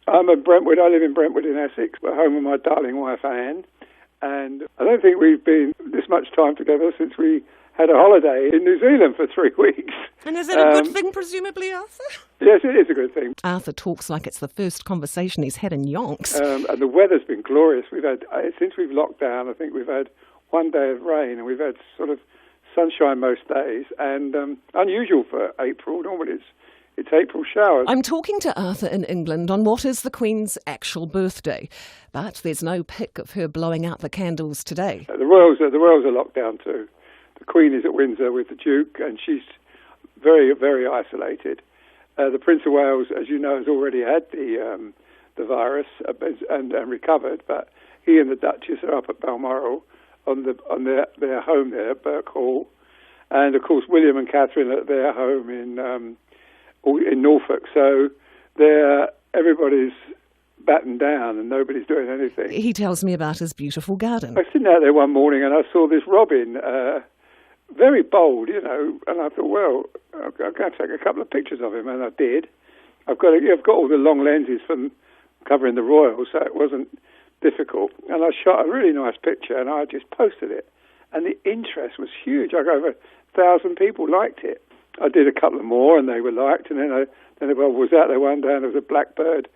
I'm at Brentwood. I live in Brentwood in Essex. We're home with my darling wife, Anne. And I don't think we've been this much time together since we had a holiday in New Zealand for 3 weeks. And is it a good thing, presumably, Arthur? Yes, it is a good thing. Arthur talks like it's the first conversation he's had in yonks. And the weather's been glorious. We've had, since we've locked down, I think we've had one day of rain, and we've had sort of sunshine most days, and unusual for April. Normally it's April showers. I'm talking to Arthur in England on what is the Queen's actual birthday, but there's no pic of her blowing out the candles today. The royals are locked down too. The Queen is at Windsor with the Duke, and she's very, very isolated. The Prince of Wales, as you know, has already had the virus and recovered, but he and the Duchess are up at Balmoral on their home there at Burke Hall, and of course William and Catherine at their home in Norfolk. So everybody's battened down and nobody's doing anything. He tells me about his beautiful garden. I was sitting out there one morning and I saw this robin, very bold, you know, and I thought, well, I'm going to take a couple of pictures of him, and I did. I've got all the long lenses from covering the royals, so it wasn't difficult. And I shot a really nice picture and I just posted it. And the interest was huge. Like over 1,000 people liked it. I did a couple of more and they were liked, and then I was out there one day and there was a blackbird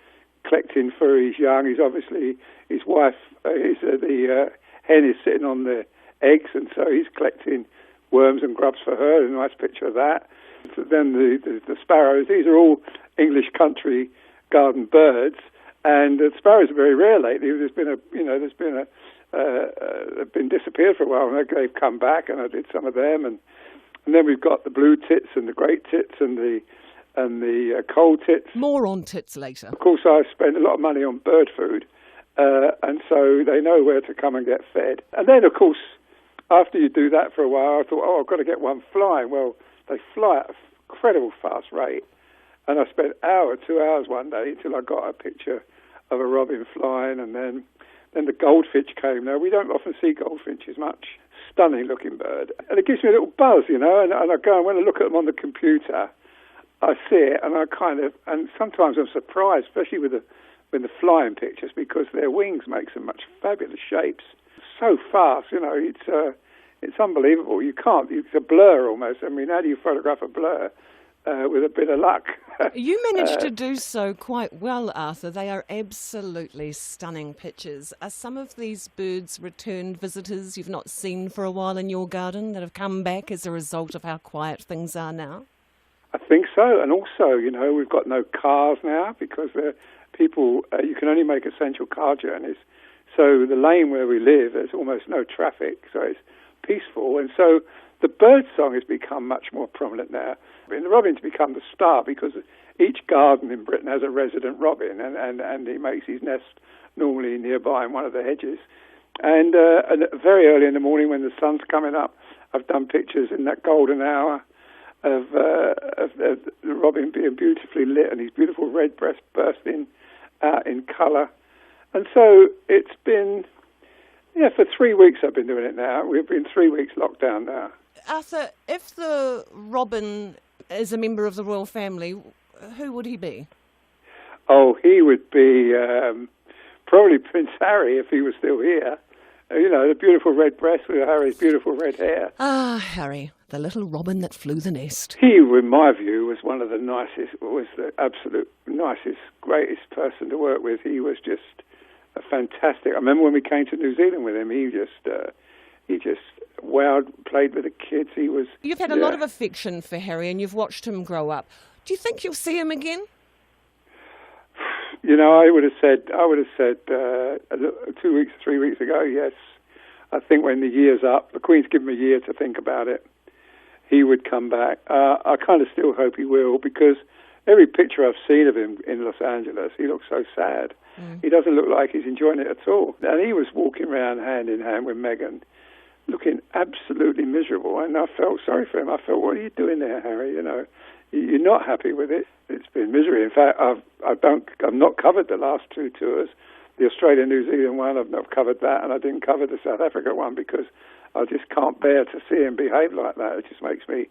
collecting for his young. He's obviously, his wife, the hen is sitting on the eggs, and so he's collecting worms and grubs for her. A nice picture of that. So then the sparrows, these are all English country garden birds, and the sparrows are very rare lately. They've been disappeared for a while, and they've come back, and I did some of them, and then we've got the blue tits and the great tits and the coal tits. More on tits later. Of course, I spend a lot of money on bird food, and so they know where to come and get fed. And then, of course, after you do that for a while, I thought, I've got to get one flying. Well, they fly at an incredible fast rate, and I spent 2 hours one day until I got a picture of a robin flying, and then the goldfinch came. Now, we don't often see goldfinches much. Stunning looking bird, and it gives me a little buzz, you know, and I go and when I look at them on the computer, I see it, and sometimes I'm surprised, especially with the flying pictures, because their wings make some much fabulous shapes. So fast, you know, it's unbelievable. It's a blur almost. I mean, how do you photograph a blur with a bit of luck? You managed to do so quite well, Arthur. They are absolutely stunning pictures. Are some of these birds returned visitors you've not seen for a while in your garden that have come back as a result of how quiet things are now? I think so. And also, you know, we've got no cars now because you can only make essential car journeys. So the lane where we live, there's almost no traffic, so it's peaceful. And so the bird song has become much more prominent now. I mean, the robin's become the star because each garden in Britain has a resident robin, and he makes his nest normally nearby in one of the hedges. And very early in the morning when the sun's coming up, I've done pictures in that golden hour of the robin being beautifully lit and his beautiful red breast bursting out in colour. And so it's been, for 3 weeks I've been doing it now. We've been 3 weeks locked down now. Arthur, if the robin is a member of the royal family, who would he be? Oh, he would be probably Prince Harry if he was still here. You know, the beautiful red breast with Harry's beautiful red hair. Ah, Harry, the little robin that flew the nest. He, in my view, was one of the nicest, was the absolute nicest, greatest person to work with. He was just a fantastic. I remember when we came to New Zealand with him, he just wowed, played with the kids. You've had a lot of affection for Harry and you've watched him grow up. Do you think you'll see him again? You know, I would have said 2 weeks, 3 weeks ago, yes. I think when the year's up, the Queen's given him a year to think about it, he would come back. I kind of still hope he will, because every picture I've seen of him in Los Angeles, he looks so sad. He doesn't look like he's enjoying it at all. And he was walking around hand in hand with Meghan, looking absolutely miserable, and I felt sorry for him. I felt, what are you doing there, Harry? You know, you're not happy with it. It's been misery. In fact, I've not covered the last two tours. The Australia-New Zealand one, I've not covered that, and I didn't cover the South Africa one because I just can't bear to see him behave like that. It just makes me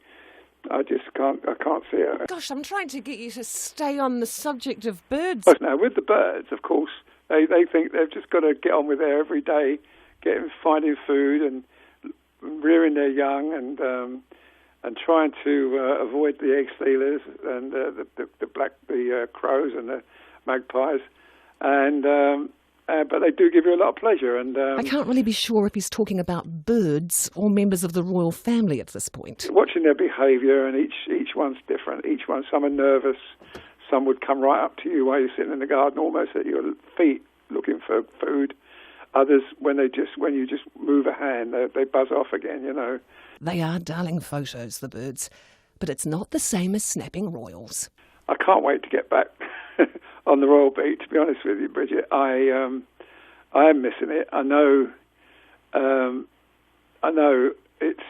I can't see it. Gosh, I'm trying to get you to stay on the subject of birds. Now, with the birds, of course, they think they've just got to get on with their every day, finding food and rearing their young and trying to avoid the egg stealers and the crows and the magpies, but they do give you a lot of pleasure. And I can't really be sure if he's talking about birds or members of the royal family at this point. Watching their behaviour, and each one's different. Some are nervous. Some would come right up to you while you're sitting in the garden, almost at your feet, looking for food. Others, when you just move a hand, they buzz off again. They are darling photos, the birds, but it's not the same as snapping royals. I can't wait to get back on the Royal Beat, to be honest with you, Bridget. I am missing it. I know it's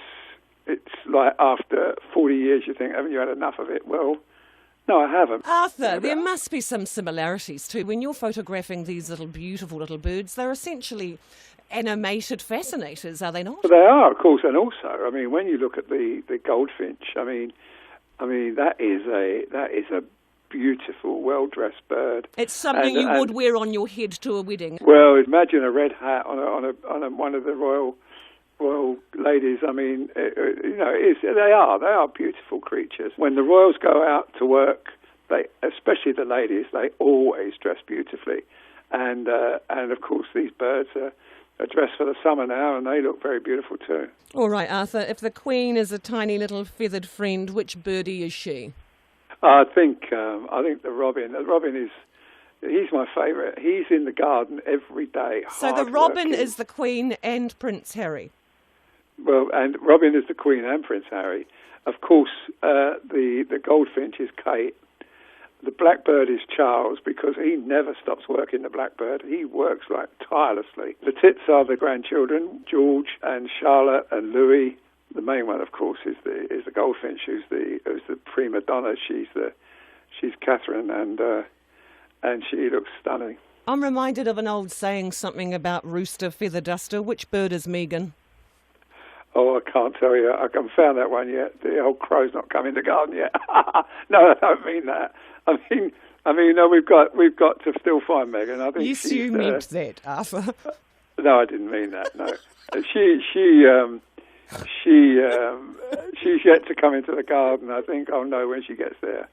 like after 40 years you think, haven't you had enough of it? Well, no, I haven't. Arthur, there must be some similarities too. When you're photographing these beautiful little birds, they're essentially animated fascinators, are they not? Well, they are, of course, and also, when you look at the goldfinch, that is a beautiful, well-dressed bird. It's something you would wear on your head to a wedding. Well, imagine a red hat on one of the royal ladies. They are beautiful creatures. When the royals go out to work, especially the ladies, they always dress beautifully, and of course these birds are dressed for the summer now, and they look very beautiful too. All right, Arthur, if the Queen is a tiny little feathered friend, which birdie is she? I think the robin. The robin he's my favourite. He's in the garden every day. So the robin is the Queen and Prince Harry. Well, and Robin is the Queen and Prince Harry. Of course, the goldfinch is Kate. The blackbird is Charles, because he never stops working, the blackbird. He works like tirelessly. The tits are the grandchildren, George and Charlotte and Louis. The main one, of course, is the goldfinch, who's the prima donna. She's Catherine, and she looks stunning. I'm reminded of an old saying, something about rooster, feather duster. Which bird is Meghan? Oh, I can't tell you. I haven't found that one yet. The old crow's not come in the garden yet. No, I don't mean that. No, we've got to still find Meghan. I think yes, you meant that, Arthur. No, I didn't mean that. No, she's yet to come into the garden. I think I'll know when she gets there.